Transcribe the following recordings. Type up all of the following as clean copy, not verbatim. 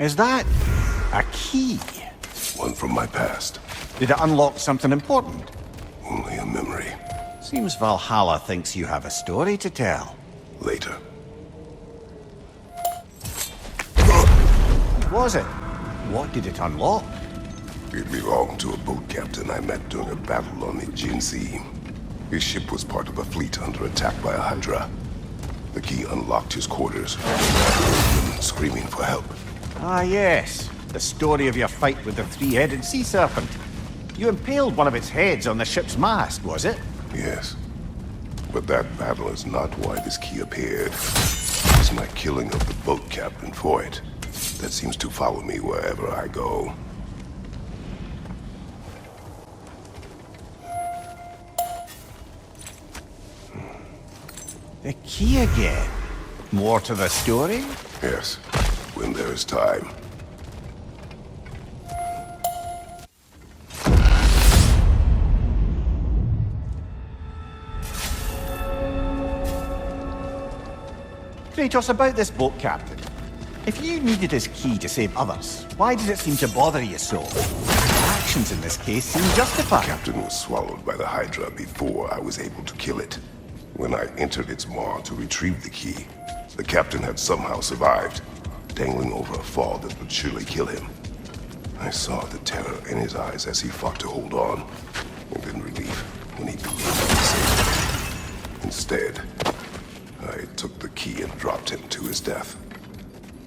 Is that a key? One from my past. Did it unlock something important? Only a memory. Seems Valhalla thinks you have a story to tell. Later. What was it? What did it unlock? It belonged to a boat captain I met during a battle on the Aegean Sea. His ship was part of a fleet under attack by a Hydra. The key unlocked his quarters. Screaming for help. Ah, yes. The story of your fight with the three-headed sea serpent. You impaled one of its heads on the ship's mast, was it? Yes. But that battle is not why this key appeared. It was my killing of the boat captain for it. That seems to follow me wherever I go. The key again. More to the story? Yes, when there is time. Kratos, about this boat captain. If you needed his key to save others, why did it seem to bother you so? Actions in this case seem justified. The captain was swallowed by the Hydra before I was able to kill it. When I entered its maw to retrieve the key, the captain had somehow survived, dangling over a fall that would surely kill him. I saw the terror in his eyes as he fought to hold on, and in relief when he believed I was safe. Instead, I took the key and dropped him to his death.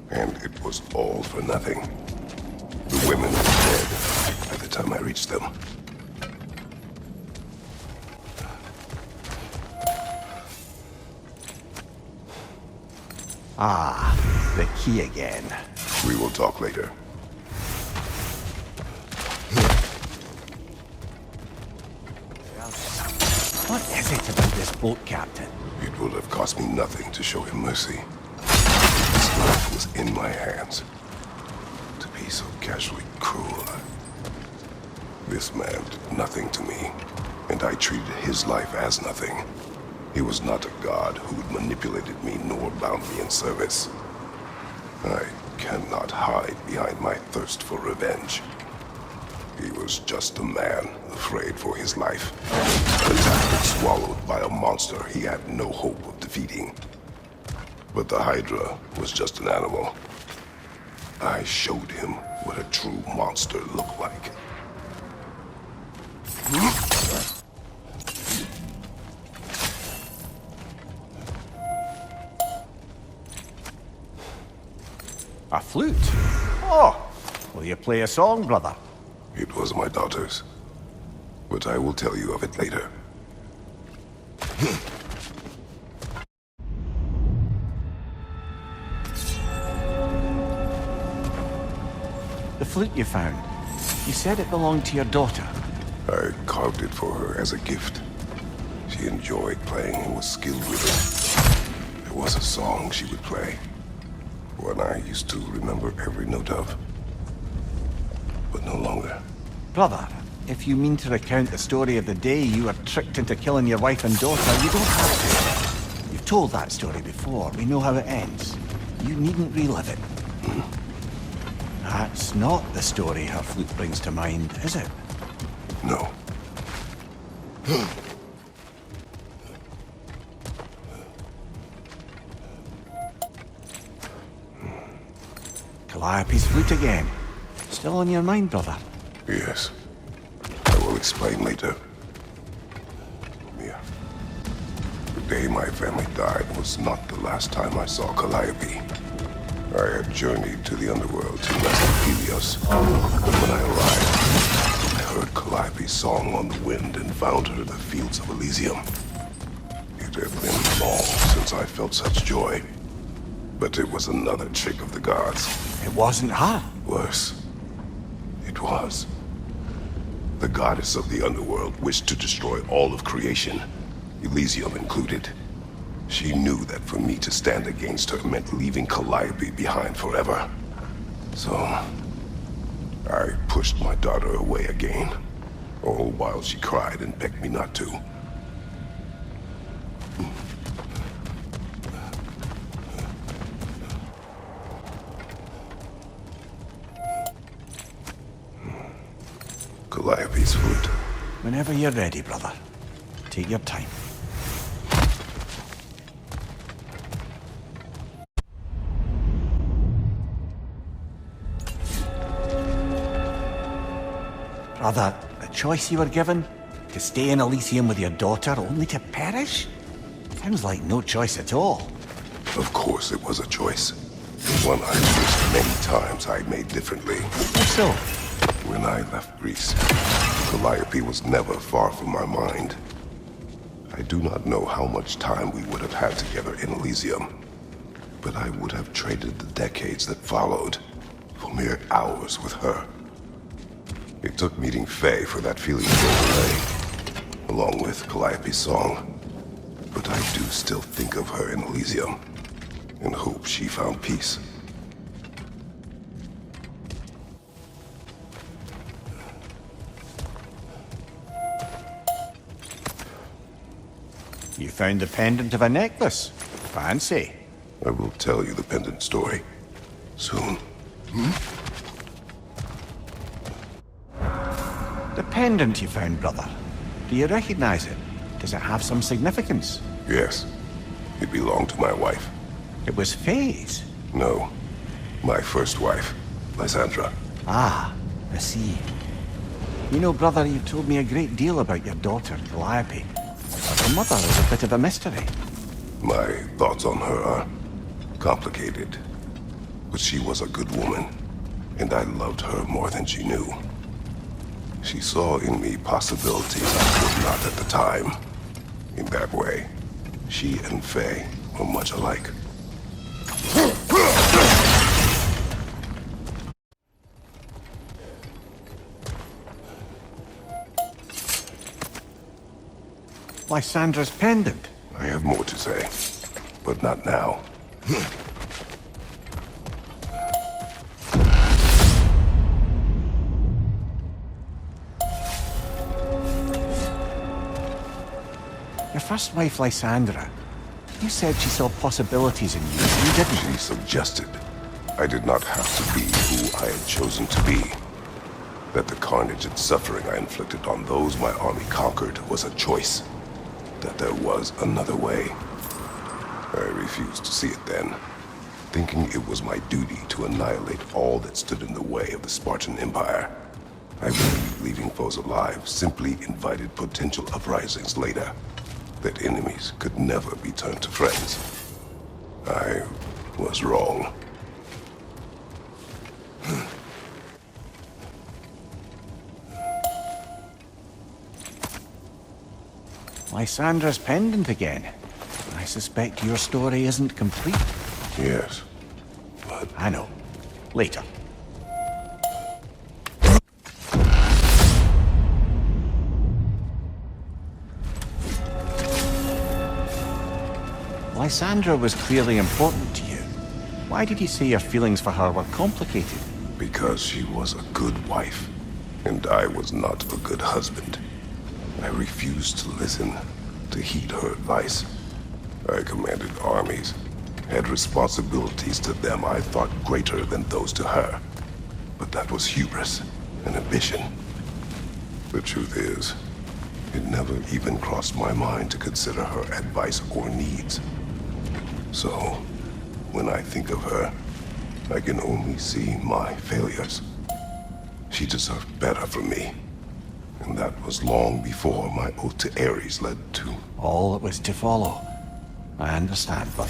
And it was all for nothing. The women were dead by the time I reached them. Ah, the key again. We will talk later. What is it about this boat captain? It would have cost me nothing to show him mercy. His life was in my hands. To be so casually cruel. This man did nothing to me, and I treated his life as nothing. He was not a god who had manipulated me nor bound me in service. I cannot hide behind my thirst for revenge. He was just a man afraid for his life. Attacked and swallowed by a monster he had no hope of defeating. But the Hydra was just an animal. I showed him what a true monster looked like. A flute? Oh, will you play a song, brother? It was my daughter's. But I will tell you of it later. The flute you found. You said it belonged to your daughter. I carved it for her as a gift. She enjoyed playing and was skilled with it. There was a song she would play. One I used to remember every note of. But no longer. Brother, if you mean to recount the story of the day you were tricked into killing your wife and daughter, you don't have to. You've told that story before. We know how it ends. You needn't relive it. That's not the story her flute brings to mind, is it? No. Calliope's flute again. Still on your mind, brother? Yes. I will explain later. Yeah. The day my family died was not the last time I saw Calliope. I had journeyed to the underworld to rescue Helios. But when I arrived, I heard Calliope's song on the wind and found her in the fields of Elysium. It had been long since I felt such joy. But it was another trick of the gods. It wasn't her. Worse. It was. The goddess of the underworld wished to destroy all of creation, Elysium included. She knew that for me to stand against her meant leaving Calliope behind forever. So, I pushed my daughter away again, all while she cried and begged me not to. Calliope's flute. Whenever you're ready, brother. Take your time. Brother, the choice you were given? To stay in Elysium with your daughter only to perish? Sounds like no choice at all. Of course it was a choice. One I wished many times I made differently. How so? When I left Greece, Calliope was never far from my mind. I do not know how much time we would have had together in Elysium, but I would have traded the decades that followed for mere hours with her. It took meeting Faye for that feeling to go away, along with Calliope's song. But I do still think of her in Elysium, and hope she found peace. You found the pendant of a necklace. Fancy. I will tell you the pendant story soon. The pendant you found, brother. Do you recognize it? Does it have some significance? Yes, it belonged to my wife. It was Faye's. No, my first wife, Lysandra. Ah, I see. You know, brother, you've told me a great deal about your daughter, Calliope. But her mother is a bit of a mystery. My thoughts on her are complicated. But she was a good woman, and I loved her more than she knew. She saw in me possibilities I could not at the time. In that way, she and Faye were much alike. Lysandra's pendant. I have more to say, but not now. Your first wife, Lysandra. You said she saw possibilities in you. You didn't. She suggested I did not have to be who I had chosen to be. That the carnage and suffering I inflicted on those my army conquered was a choice. That there was another way. I refused to see it then, thinking it was my duty to annihilate all that stood in the way of the Spartan Empire. I believed leaving foes alive simply invited potential uprisings later, that enemies could never be turned to friends. I was wrong. Lysandra's pendant again. I suspect your story isn't complete. Yes, but I know. Later. Lysandra was clearly important to you. Why did you say your feelings for her were complicated? because she was a good wife, and I was not a good husband. I refused to listen, to heed her advice. I commanded armies, had responsibilities to them I thought greater than those to her. But that was hubris, an ambition. The truth is, it never even crossed my mind to consider her advice or needs. So, when I think of her, I can only see my failures. She deserved better from me. And that was long before my oath to Ares led to... All that was to follow. I understand, but...